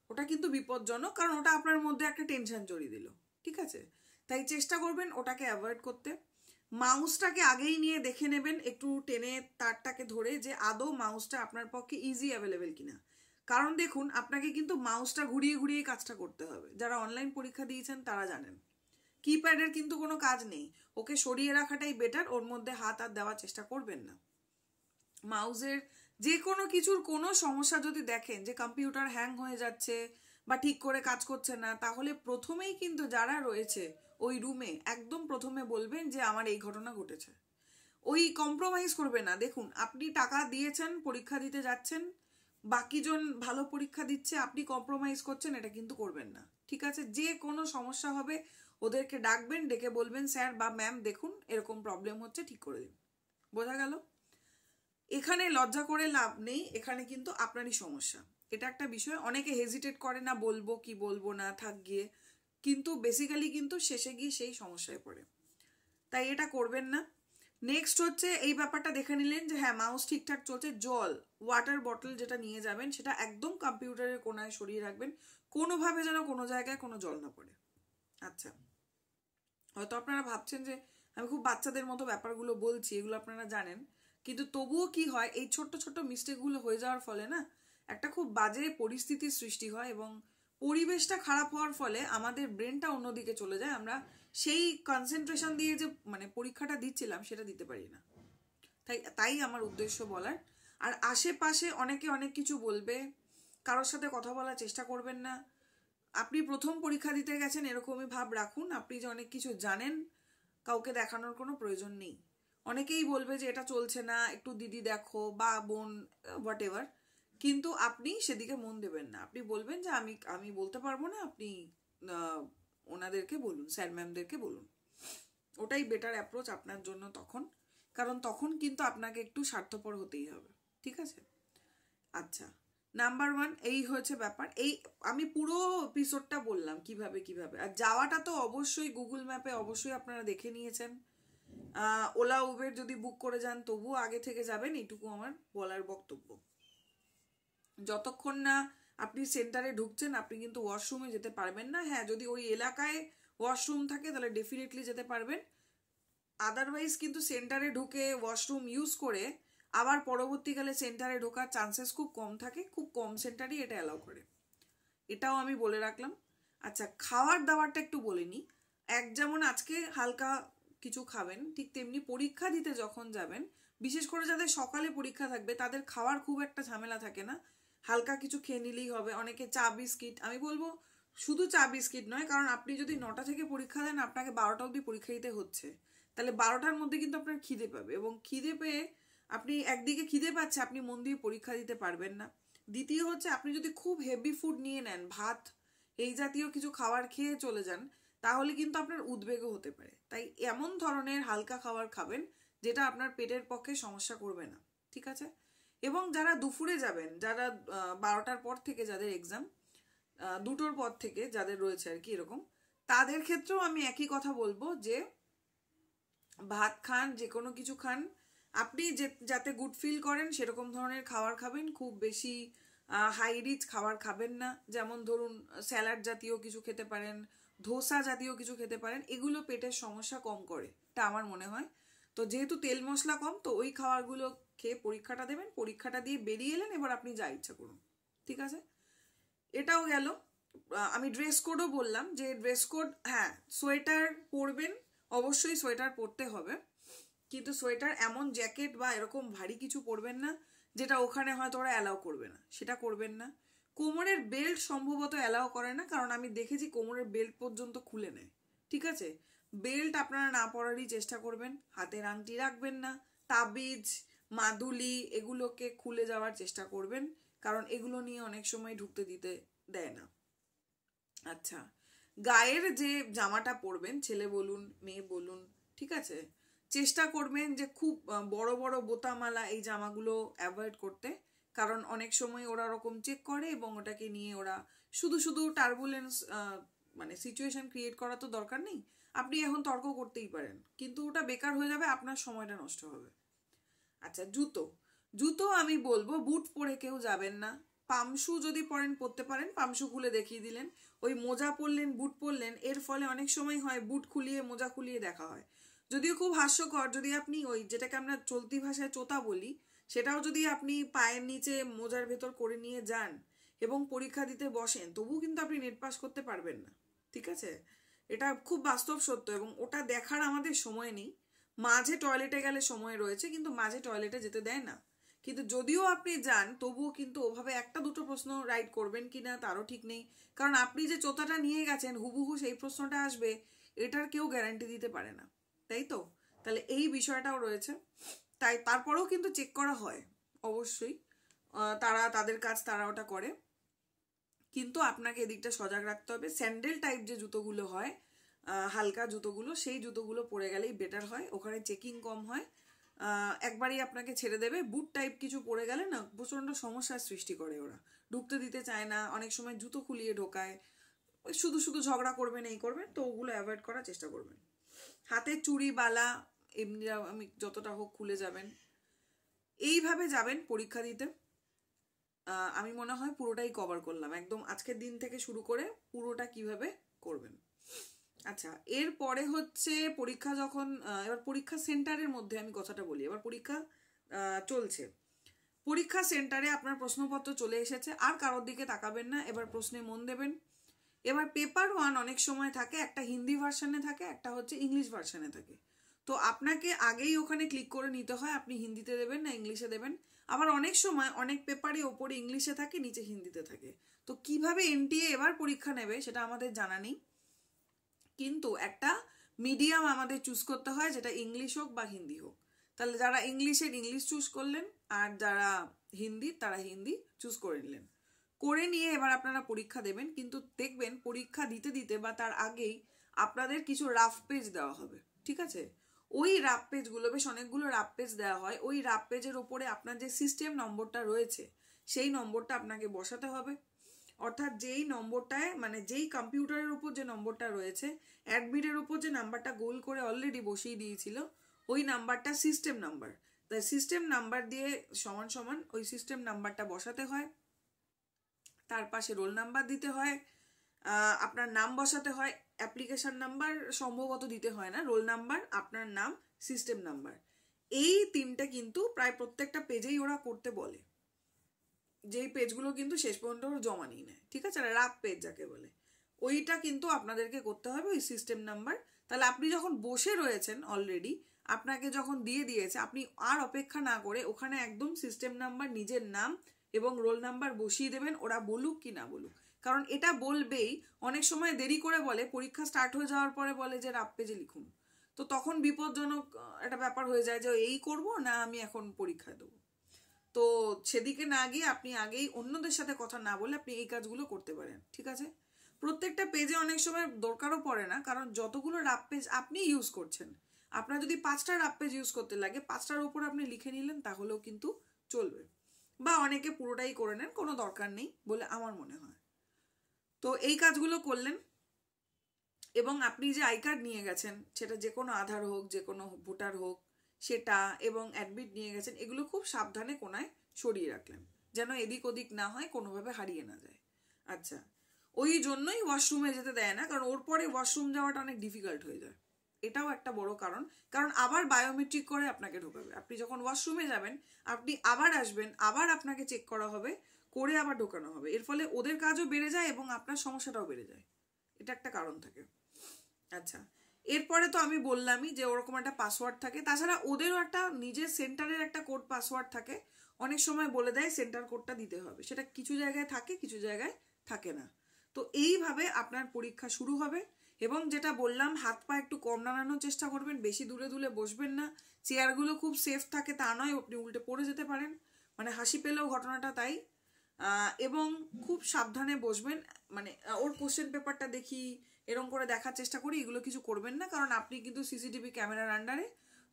ওটা কিন্তু বিপজ্জনক, কারণ ওটা আপনার মধ্যে একটা টেনশন জড়িয়ে দিল, ঠিক আছে। তাই চেষ্টা করবেন ওটাকে অ্যাভয়েড করতে। মাউসটাকে আগেই নিয়ে দেখে নেবেন, একটু টেনে তারটাকে ধরে, যে আদৌ মাউসটা আপনার পক্ষে ইজি অ্যাভেলেবেল কিনা। কারণ দেখুন, আপনাকে কিন্তু মাউসটা ঘুরিয়ে ঘুরিয়ে কাজটা করতে হবে। যারা অনলাইন পরীক্ষা দিয়েছেন তারা জানেন কিপ্যাডের কিন্তু কোনো কাজ নেই, ওকে সরিয়ে রাখাটাই বেটার, ওর মধ্যে হাত আর দেওয়ার চেষ্টা করবেন না। মাউসের যে কোনো কিছুর কোনো সমস্যা যদি দেখেন, যে কম্পিউটার হ্যাং হয়ে যাচ্ছে বা ঠিক করে কাজ করছে না, তাহলে প্রথমেই কিন্তু যারা রয়েছে ওই রুমে একদম প্রথমে বলবেন যে আমার এই ঘটনা ঘটেছে। ওই কম্প্রোমাইজ করবে না। দেখুন, আপনি টাকা দিয়েছেন, পরীক্ষা দিতে যাচ্ছেন, বাকিজন ভালো পরীক্ষা দিচ্ছে, আপনি কম্প্রোমাইজ করছেন, এটা কিন্তু করবেন না, ঠিক আছে? যে কোনো সমস্যা হবে ওদেরকে ডাকবেন, ডেকে বলবেন স্যার বা ম্যাম দেখুন এরকম প্রবলেম হচ্ছে, ঠিক করে দিন। বোঝা গেল? এখানে লজ্জা করে লাভ নেই, এখানে কিন্তু আপনারই সমস্যা। এটা একটা বিষয়, অনেকে হেজিটেট করে না, বলবো কি বলবো না, থাক গিয়ে, কিন্তু বেসিক্যালি কিন্তু শেষে গিয়ে সেই সমস্যায় পড়ে। তাই এটা করবেন না। নেক্সট হচ্ছে এই ব্যাপারটা দেখে নিলেন যে হ্যাঁ মাউস ঠিকঠাক চলছে। জল, ওয়াটার বটল যেটা নিয়ে যাবেন সেটা একদম কম্পিউটারের কোনায় সরিয়ে রাখবেন, কোনোভাবে যেন কোনো জায়গায় কোনো জল না পড়ে। আচ্ছা, হয়তো আপনারা ভাবছেন যে আমি খুব বাচ্চাদের মতো ব্যাপারগুলো বলছি, এগুলো আপনারা জানেন, কিন্তু তবুও কি হয়, এই ছোট্ট ছোট্ট মিস্টেকগুলো হয়ে যাওয়ার ফলে না একটা খুব বাজে পরিস্থিতির সৃষ্টি হয়, এবং পরিবেশটা খারাপ হওয়ার ফলে আমাদের ব্রেনটা অন্যদিকে চলে যায়, আমরা সেই কনসেন্ট্রেশন দিয়ে যে মানে পরীক্ষাটা দিচ্ছিলাম সেটা দিতে পারি না। তাই আমার উদ্দেশ্য বলার। আর আশেপাশে অনেকে অনেক কিছু বলবে, কারোর সাথে কথা বলার চেষ্টা করবেন না। আপনি প্রথম পরীক্ষা দিতে গেছেন এরকমই ভাব রাখুন, আপনি যে অনেক কিছু জানেন, কাউকে দেখানোর কোনো প্রয়োজন নেই। অনেকেই বলবে যে এটা চলছে না, একটু দিদি দেখো বা বোন, হোয়াট এভার, কিন্তু আপনি সেদিকে মন দেবেন না। আপনি বলবেন যে আমি বলতে পারবো না, আপনি ওনাদেরকে বলুন, স্যার ম্যামদেরকে বলুন। ওটাই বেটার অ্যাপ্রোচ আপনার জন্য তখন, কারণ তখন কিন্তু আপনাকে একটু স্বার্থপর হতেই হবে, ঠিক আছে? আচ্ছা, নাম্বার 1 এই হয়েছে ব্যাপার। এই আমি পুরো এপিসোডটা বললাম কিভাবে কিভাবে। আর যাওয়াটা তো অবশ্যই গুগল ম্যাপে অবশ্যই আপনারা দেখে নিয়েছেন। ওলা উবের যদি বুক করে যান তবুও আগে থেকে যাবেন, এইটুকু আমার বলার বক্তব্য। যতক্ষণ না আপনি সেন্টারে ঢুকছেন আপনি কিন্তু ওয়াশরুমে যেতে পারবেন না। হ্যাঁ, যদি ওই এলাকায় ওয়াশরুম থাকে তাহলে ডেফিনেটলি যেতে পারবেন, আদারওয়াইজ কিন্তু সেন্টারে ঢুকে ওয়াশরুম ইউজ করে আবার পরবর্তীকালে সেন্টারে ঢোকার চান্সেস খুব কম থাকে, খুব কম সেন্টারই এটা অ্যালাউ করে, এটাও আমি বলে রাখলাম। আচ্ছা, খাওয়ার দাওয়ারটা একটু বলে নিই। যেমন আজকে হালকা কিছু খাবেন, ঠিক তেমনি পরীক্ষা দিতে যখন যাবেন, বিশেষ করে যাদের সকালে পরীক্ষা থাকবে তাদের খাওয়ার খুব একটা ঝামেলা থাকে না, হালকা কিছু খেয়ে নিলেই হবে। অনেকে চা বিস্কিট, আমি বলবো শুধু চা বিস্কিট নয়, কারণ আপনি যদি 9টা থেকে পরীক্ষা দেন আপনাকে 12টা অবধি পরীক্ষা দিতে হচ্ছে, তাহলে 12টার মধ্যে কিন্তু আপনার খিদে পাবে, এবং খিদে পেয়ে আপনি একদিকে খিদে পাচ্ছে, আপনি মন দিয়ে পরীক্ষা দিতে পারবেন না। দ্বিতীয় হচ্ছে, আপনি যদি খুব হেভি ফুড নিয়ে নেন, ভাত এই জাতীয় কিছু খাবার খেয়ে চলে যান, তাহলে কিন্তু আপনার উদ্বেগও হতে পারে। তাই এমন ধরনের হালকা খাবার খাবেন যেটা আপনার পেটের পক্ষে সমস্যা করবে না, ঠিক আছে? এবং যারা দুপুরে যাবেন, যারা 12টার পর থেকে যাদের এক্সাম, 2টোর পর থেকে যাদের রয়েছে আর কি এরকম, তাদের ক্ষেত্রেও আমি একই কথা বলবো যে ভাত খান, যে কোনো কিছু খান, আপনি যাতে গুড ফিল করেন সেরকম ধরনের খাবার খাবেন। খুব বেশি হাই রিচ খাবার খাবেন না, যেমন ধরুন স্যালাড জাতীয় কিছু খেতে পারেন, ধোসা জাতীয় কিছু খেতে পারেন, এগুলো পেটের সমস্যা কম করে, এটা আমার মনে হয়। তো যেহেতু তেল মশলা কম, তো ওই খাবারগুলো খেয়ে পরীক্ষাটা দেবেন, পরীক্ষাটা দিয়ে বেরিয়ে এলেন, এবার আপনি যা ইচ্ছা করুন, ঠিক আছে? এটাও গেল। আমি ড্রেস কোডও বললাম, যে ড্রেস কোড, হ্যাঁ সোয়েটার পরবেন, অবশ্যই সোয়েটার পরতে হবে, কিন্তু সোয়েটার এমন জ্যাকেট বা এরকম ভারী কিছু পরবেন না যেটা ওখানে হয়তো ওরা অ্যালাউ করবে না, সেটা করবেন না। কোমরের বেল্ট সম্ভবত অ্যালাউ করে না, কারণ আমি দেখেছি কোমরের বেল্ট পর্যন্ত খুলে নেয়, ঠিক আছে? বেল্ট আপনারা না পরারই চেষ্টা করবেন, হাতের আংটি রাখবেন না, তাবিজ মাদুলি এগুলোকে খুলে যাওয়ার চেষ্টা করবেন, কারণ এগুলো নিয়ে অনেক সময় ঢুকতে দিতে দেয় না। আচ্ছা, গায়ের যে জামাটা পরবেন, ছেলে বলুন মেয়ে বলুন, ঠিক আছে, চেষ্টা করবেন যে খুব বড় বড় বোতামালা এই জামাগুলো অ্যাভয়েড করতে, কারণ অনেক সময় ওরা ওরকম চেক করে এবং ওটাকে নিয়ে ওরা শুধু শুধু টার্বুলেন্স, মানে সিচুয়েশন ক্রিয়েট করা তো দরকার নেই। আপনি এখন তর্ক করতেই পারেন, কিন্তু ওটা বেকার হয়ে যাবে, আপনার সময়টা নষ্ট হবে। আচ্ছা, জুতো, জুতো আমি বলবো বুট পরে কেউ যাবেন না। পামশু যদি পরেন পরতে পারেন, পামশু খুলে দেখিয়ে দিলেন। ওই মোজা পরলেন বুট পরলেন, এর ফলে অনেক সময় হয় বুট খুলিয়ে মোজা খুলিয়ে দেখা হয়, যদিও খুব হাস্যকর, যদি আপনি ওই যেটাকে আমরা চলতি ভাষায় চোতা বলি, সেটাও যদি আপনি পায়ের নিচে মোজার ভেতর করে নিয়ে যান এবং পরীক্ষা দিতে বসেন, তবুও কিন্তু আপনি নেট পাস করতে পারবেন না। ঠিক আছে, এটা খুব বাস্তব সত্য, এবং ওটা দেখার আমাদের সময় নেই। মাঝে টয়লেটে গেলে সময় রয়েছে, কিন্তু মাঝে টয়লেটে যেতে দেয় না। কিন্তু যদিও আপনি যান, তবুও কিন্তু ওভাবে একটা দুটো প্রশ্ন রাইট করবেন কিনা তারও ঠিক নেই, কারণ আপনি যে চোতাটা নিয়ে গেছেন হুবহু সেই প্রশ্নটা আসবে এটার কেউ গ্যারান্টি দিতে পারে না, তাই তো? তাহলে এই বিষয়টাও রয়েছে। তাই তারপরেও কিন্তু চেক করা হয় অবশ্যই, তারা তাদের কাজ তারা ওটা করে, কিন্তু আপনাকে এদিকটা সজাগ রাখতে হবে। স্যান্ডেল টাইপ যে জুতোগুলো হয়, হালকা জুতোগুলো, সেই জুতোগুলো পরে গেলেই বেটার হয়, ওখানে চেকিং কম হয়, একবারই আপনাকে ছেড়ে দেবে। বুট টাইপ কিছু পরে গেলে না প্রচণ্ড সমস্যার সৃষ্টি করে, ওরা ঢুকতে দিতে চায় না, অনেক সময় জুতো খুলিয়ে ঢোকায়, শুধু শুধু ঝগড়া করবেন, এই করবেন, তো ওগুলো অ্যাভয়েড করার চেষ্টা করবেন। হাতের চুড়ি বালা এমনি আমি যতটা হোক খুলে যাবেন, এইভাবে যাবেন পরীক্ষা দিতে। আমি মনে হয় পুরোটাই কভার করলাম, একদম আজকের দিন থেকে শুরু করে পুরোটা কিভাবে করবেন। আচ্ছা, এরপরে হচ্ছে পরীক্ষা যখন, এবার পরীক্ষা সেন্টারের মধ্যে আমি কথাটা বলি। এবার পরীক্ষা চলছে, পরীক্ষা সেন্টারে আপনার প্রশ্নপত্র চলে এসেছে, আর কারোর দিকে তাকাবেন না, এবার প্রশ্নে মন দেবেন। এবার পেপার 1 অনেক সময় থাকে, একটা হিন্দি ভার্সানে থাকে, একটা হচ্ছে ইংলিশ ভার্সানে থাকে। তো আপনাকে আগেই ওখানে ক্লিক করে নিতে হয় আপনি হিন্দিতে দেবেন না ইংলিশে দেবেন। আবার অনেক সময় অনেক পেপারই ওপরে ইংলিশে থাকে, নিচে হিন্দিতে থাকে। তো কিভাবে এনটিএ এবার পরীক্ষা নেবে সেটা আমাদের জানা নেই, কিন্তু একটা মিডিয়াম আমাদের চুজ করতে হয়, যেটা ইংলিশ হোক বা হিন্দি হোক। তাহলে যারা ইংলিশের ইংলিশ চুজ করলেন, আর যারা হিন্দি তারা হিন্দি চুজ করে নিলেন। করে নিয়ে এবার আপনারা পরীক্ষা দেবেন, কিন্তু দেখবেন পরীক্ষা দিতে দিতে বা তার আগেই আপনাদের কিছু রাফ পেজ দেওয়া হবে। ঠিক আছে, ওই রাফ পেজগুলো, বেশ অনেকগুলো রাফ পেজ দেওয়া হয়, ওই রাফ পেজের ওপরে আপনার যে সিস্টেম নম্বরটা রয়েছে সেই নম্বরটা আপনাকে বসাতে হবে। অর্থাৎ যেই নম্বরটায়, মানে যেই কম্পিউটারের উপর যে নম্বরটা রয়েছে, অ্যাডমিটের উপর যে নাম্বারটা গোল করে অলরেডি বসিয়ে দিয়েছিল, ওই নাম্বারটা সিস্টেম নাম্বার। তাই সিস্টেম নাম্বার দিয়ে সমান সমান ওই সিস্টেম নাম্বারটা বসাতে হয়, তার পাশে রোল নাম্বার দিতে হয়, আপনার নাম বসাতে হয়, অ্যাপ্লিকেশন নাম্বার সম্ভবত দিতে হয় না, রোল নাম্বার, আপনার নাম, সিস্টেম নাম্বার। এই তিনটা কিন্তু প্রায় প্রত্যেকটা পেজেই ওরা করতে বলে, যেই পেজগুলো কিন্তু শেষ পর্যন্ত জমা নিয়ে নেয়। ঠিক আছে, রাফ পেজ যাকে বলে, ওইটা কিন্তু আপনাদেরকে করতে হবে, ওই সিস্টেম নাম্বার। তাহলে আপনি যখন বসে রয়েছেন অলরেডি, আপনাকে যখন দিয়ে দিয়েছে, আপনি আর অপেক্ষা না করে ওখানে একদম সিস্টেম নাম্বার, নিজের নাম এবং রোল নাম্বার বসিয়ে দেবেন, ওরা বলুক কি না বলুক। কারণ এটা বলবেই, অনেক সময় দেরি করে বলে, পরীক্ষা স্টার্ট হয়ে যাওয়ার পরে বলে যে রাফ পেজে লিখুন। তো তখন বিপজ্জনক একটা ব্যাপার হয়ে যায় যে এই করব না আমি এখন পরীক্ষায় দেবো। তো সেদিকে না গিয়ে আপনি আগেই অন্যদের সাথে কথা না বলে আপনি এই কাজগুলো করতে পারেন। ঠিক আছে, প্রত্যেকটা পেজে অনেক সময় দরকারও পড়ে না, কারণ যতগুলো রাফ পেজ আপনি ইউজ করছেন, আপনার যদি 5টা রাফ পেজ ইউজ করতে লাগে, 5টার উপর আপনি লিখে নিলেন, তাহলেও কিন্তু চলবে। বা অনেকে পুরোটাই করে নেন, কোনো দরকার নেই বলে আমার মনে হয়। তো এই কাজগুলো করলেন, এবং আপনি যে আই কার্ড নিয়ে গেছেন, সেটা যে কোনো আধার হোক, যে কোনো ভোটার হোক, সেটা এবং অ্যাডমিট নিয়ে গেছেন, এগুলো খুব সাবধানে কোনায় সরিয়ে রাখলেন, যেন এদিক ওদিক না হয়, কোনোভাবে হারিয়ে না যায়। আচ্ছা, ওই জন্যই ওয়াশরুমে যেতে দেয় না, কারণ ওর পরে ওয়াশরুম যাওয়াটা অনেক ডিফিকাল্ট হয়ে যায়, এটাও একটা বড় কারণ। কারণ আবার বায়োমেট্রিক করে আপনাকে ঢোকাবে, আপনি যখন ওয়াশরুমে যাবেন আপনি আবার আসবেন, আবার আপনাকে চেক করা হবে, করে আবার ঢোকানো হবে। এর ফলে ওদের কাজও বেড়ে যায় এবং আপনার সমস্যাটাও বেড়ে যায়, এটা একটা কারণ থাকে। আচ্ছা, এরপরে তো আমি বললামই যে ওরকম একটা পাসওয়ার্ড থাকে, তাছাড়া ওদেরও একটা নিজের সেন্টারের একটা কোড পাসওয়ার্ড থাকে, অনেক সময় বলে দেয় সেন্টার কোডটা দিতে হবে, সেটা কিছু জায়গায় থাকে, কিছু জায়গায় থাকে না। তো এইভাবে আপনার পরীক্ষা শুরু হবে। এবং যেটা বললাম, হাত পা একটু কম নাড়ানোর চেষ্টা করবেন, বেশি দূরে দূরে বসবেন না, চেয়ারগুলো খুব সেফ থাকে তা নয়, আপনি উল্টে পড়ে যেতে পারেন, মানে হাসি পেলেও ঘটনাটা তাই। এবং খুব সাবধানে বসবেন, মানে ওর কোশ্চেন পেপারটা দেখি, এরকম করে দেখার চেষ্টা করি, এগুলো কিছু করবেন না, কারণ আপনি কিন্তু সিসিটিভি ক্যামেরার আন্ডারে,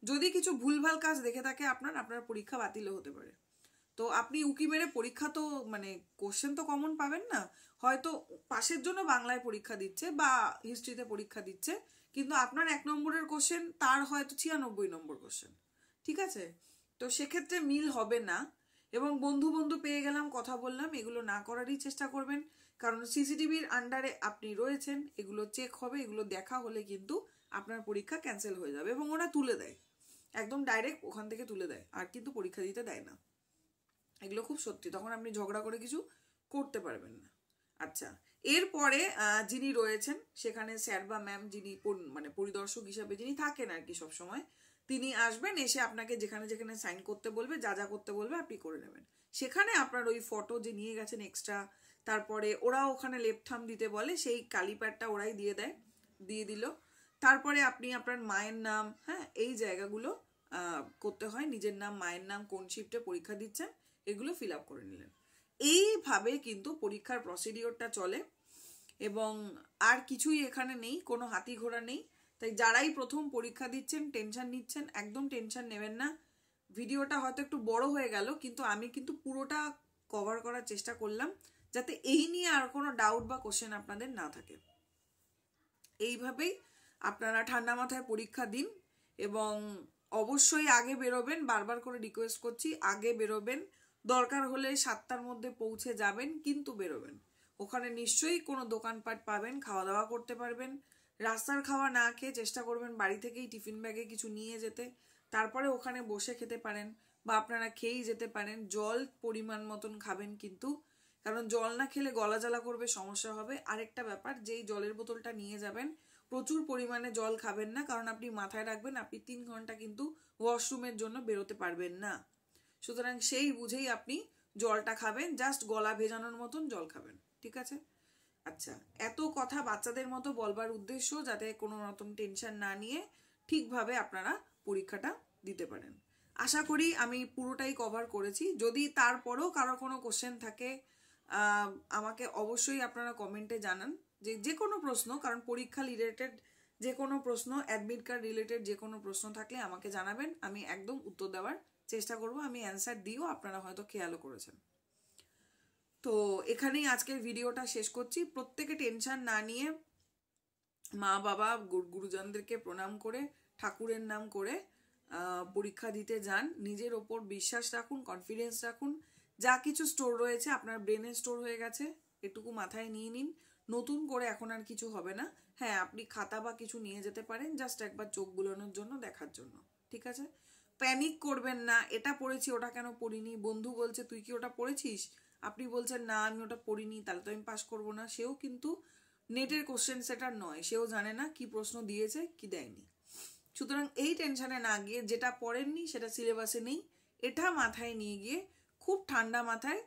যদি কিছু ভুলভাল কাজ দেখে থাকে আপনার পরীক্ষা বাতিলও হতে পারে। তো আপনি উকি মেরে পরীক্ষা তো, মানে কোশ্চেন তো কমন পাবেন না, হয়তো পাশের জন্য বাংলায় পরীক্ষা দিচ্ছে বা হিস্ট্রিতে পরীক্ষা দিচ্ছে, কিন্তু আপনার 1 নম্বরের কোশ্চেন তার হয়তো 96 নম্বর কোশ্চেন। ঠিক আছে, তো সেক্ষেত্রে মিল হবে না। এবং বন্ধু বন্ধু পেয়ে গেলাম, কথা বললাম, এগুলো না করারই চেষ্টা করবেন, কারণ সিসিটিভির আন্ডারে আপনি রয়েছেন, এগুলো চেক হবে, এগুলো দেখা হলে কিন্তু আপনার পরীক্ষা ক্যান্সেল হয়ে যাবে এবং ওরা তুলে দেয়, একদম ডাইরেক্ট ওখান থেকে তুলে দেয়, আর কিন্তু পরীক্ষা দিতে দেয় না। এগুলো খুব সত্যি, তখন আপনি ঝগড়া করে কিছু করতে পারবেন না। আচ্ছা, এরপরে যিনি রয়েছেন সেখানে স্যার বা ম্যাম, যিনি মানে পরিদর্শক হিসাবে যিনি থাকেন আর কি সবসময়, তিনি আসবেন, এসে আপনাকে যেখানে যেখানে সাইন করতে বলবে, যা যা করতে বলবে আপনি করে নেবেন। সেখানে আপনার ওই ফটো যে নিয়ে গেছেন এক্সট্রা, তারপরে ওরা ওখানে লেফট থাম্ব দিতে বলে, সেই কালিপ্যাডটা ওরাই দিয়ে দেয়, দিয়ে দিল। তারপরে আপনি আপনার মায়ের নাম, হ্যাঁ, এই জায়গাগুলো করতে হয়, নিজের নাম, মায়ের নাম, কোন শিফটে পরীক্ষা দিচ্ছেন, এগুলো ফিল আপ করে নিলেন। এইভাবে কিন্তু পরীক্ষার প্রসিডিওরটা চলে এবং আর কিছুই এখানে নেই, কোনো হাতি ঘোড়া নেই। তাই যারাই প্রথম পরীক্ষা দিচ্ছেন, টেনশন নিচ্ছেন, একদম টেনশন নেবেন না। ভিডিওটা হয়তো একটু বড় হয়ে গেল, কিন্তু আমি কিন্তু পুরোটা কভার করার চেষ্টা করলাম যাতে এই নিয়ে আর কোনো ডাউট বা কোশ্চেন আপনাদের না থাকে। এইভাবেই আপনারা ঠান্ডা মাথায় পরীক্ষা দিন এবং অবশ্যই আগে বেরোবেন, বারবার করে রিকোয়েস্ট করছি, আগে বেরোবেন, দরকার হলে 7টার মধ্যে পৌঁছে যাবেন, কিন্তু বেরোবেন। ওখানে নিশ্চয়ই কোনো দোকানপাট পাবেন, খাওয়া দাওয়া করতে পারবেন। রাস্তার খাওয়া না খেয়ে চেষ্টা করবেন বাড়ি থেকেই টিফিন ব্যাগে কিছু নিয়ে যেতে, তারপরে ওখানে বসে খেতে পারেন বা আপনারা খেয়েই যেতে পারেন। জল পরিমাণ মতন খাবেন কিন্তু, কারণ জল না খেলে গলা জ্বালা করবে, সমস্যা হবে। আরেকটা ব্যাপার, যেই জলের বোতলটা নিয়ে যাবেন প্রচুর পরিমাণে জল খাবেন না, কারণ আপনি মাথায় রাখবেন আপনি 3 ঘন্টা কিন্তু ওয়াশরুমের জন্য বেরোতে পারবেন না। সুতরাং সেই বুঝেই আপনি জলটা খাবেন, জাস্ট গলা ভেজানোর মতন জল খাবেন, ঠিক আছে? আচ্ছা, এত কথা বাচ্চাদের মতো বলবার উদ্দেশ্য যাতে কোনো রকম টেনশন না নিয়ে ঠিকভাবে আপনারা পরীক্ষাটা দিতে পারেন। আশা করি আমি পুরোটাই কভার করেছি। যদি তারপরেও কারো কোনো কোশ্চেন থাকে আমাকে অবশ্যই আপনারা কমেন্টে জানান, যে কোনো প্রশ্ন, কারণ পরীক্ষা রিলেটেড যে কোনো প্রশ্ন, অ্যাডমিট কার্ড রিলেটেড যে কোনো প্রশ্ন থাকলে আমাকে জানাবেন, আমি একদম উত্তর দেওয়ার চেষ্টা করব। আমি অ্যান্সার দিও, আপনারা হয়তো খেয়ালও করেছেন। তো এখানেই আজকের ভিডিওটা শেষ করছি। প্রত্যেকে টেনশন না নিয়ে মা বাবা গুরুজনদেরকে প্রণাম করে, ঠাকুরের নাম করে পরীক্ষা দিতে যান। নিজের ওপর বিশ্বাস রাখুন, কনফিডেন্স রাখুন। যা কিছু স্টোর রয়েছে আপনার ব্রেনে স্টোর হয়ে গেছে, এটুকু মাথায় নিয়ে নিন। নতুন করে এখন আর কিছু হবে না। হ্যাঁ, আপনি খাতা বা কিছু নিয়ে যেতে পারেন, জাস্ট একবার চোখ বুলানোর জন্য, দেখার জন্য, ঠিক আছে? প্যানিক করবেন না, এটা পড়েছি ওটা কেন পড়িনি, বন্ধু বলছে তুই কি ওটা পড়েছিস, আপনি বলছেন না আমি ওটা পড়িনি, তাহলে তো আমি পাস করবো না। সেও কিন্তু নেটের কোশ্চেন সেটার নয়, সেও জানে না কি প্রশ্ন দিয়েছে কি দেয়নি। সুতরাং এই টেনশনে না গিয়ে, যেটা পড়েননি সেটা সিলেবাসে নেই, এটা মাথায় নিয়ে গিয়ে খুব ঠান্ডা মাথায়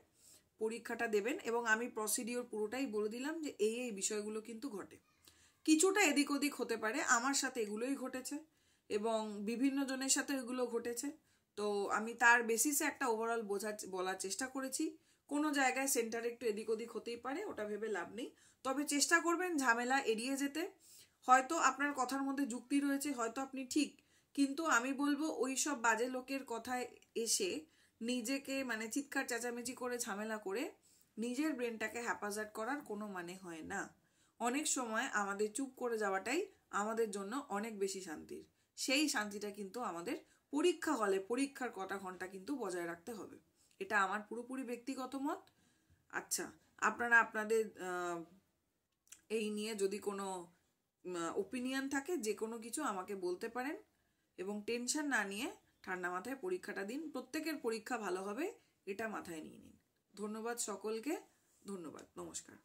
পরীক্ষাটা দেবেন। এবং আমি প্রসিডিওর পুরোটাই বলে দিলাম যে এই বিষয়গুলো কিন্তু ঘটে, কিছুটা এদিক ওদিক হতে পারে, আমার সাথে এগুলোই ঘটেছে এবং বিভিন্ন জনের সাথে এগুলো ঘটেছে। তো আমি তার বেসিসে একটা ওভারঅল বলার চেষ্টা করেছি। কোনো জায়গায় সেন্টারে একটু এদিক ওদিক হতেই পারে, ওটা ভেবে লাভ নেই। তবে চেষ্টা করবেন ঝামেলা এড়িয়ে যেতে। হয়তো আপনার কথার মধ্যে যুক্তি রয়েছে, হয়তো আপনি ঠিক, কিন্তু আমি বলবো ওই সব বাজে লোকের কথায় এসে নিজেকে মানে চিৎকার চেঁচামেচি করে ঝামেলা করে নিজের ব্রেনটাকে হ্যাপাজার্ড করার কোনো মানে হয় না। অনেক সময় আমাদের চুপ করে যাওয়াটাই আমাদের জন্য অনেক বেশি শান্তির। সেই শান্তিটা কিন্তু আমাদের পরীক্ষা হলে পরীক্ষার কটা ঘন্টা কিন্তু বজায় রাখতে হবে। এটা আমার পুরোপুরি ব্যক্তিগত মত। আচ্ছা, আপনারা আপনাদের এই নিয়ে যদি কোনো ওপিনিয়ন থাকে, যে কোনো কিছু আমাকে বলতে পারেন এবং টেনশন না নিয়ে ঠান্ডা মাথায় পরীক্ষাটা দিন। প্রত্যেকের পরীক্ষা ভালো হবে, এটা মাথায় নিয়ে নিন। ধন্যবাদ সকলকে, ধন্যবাদ, নমস্কার।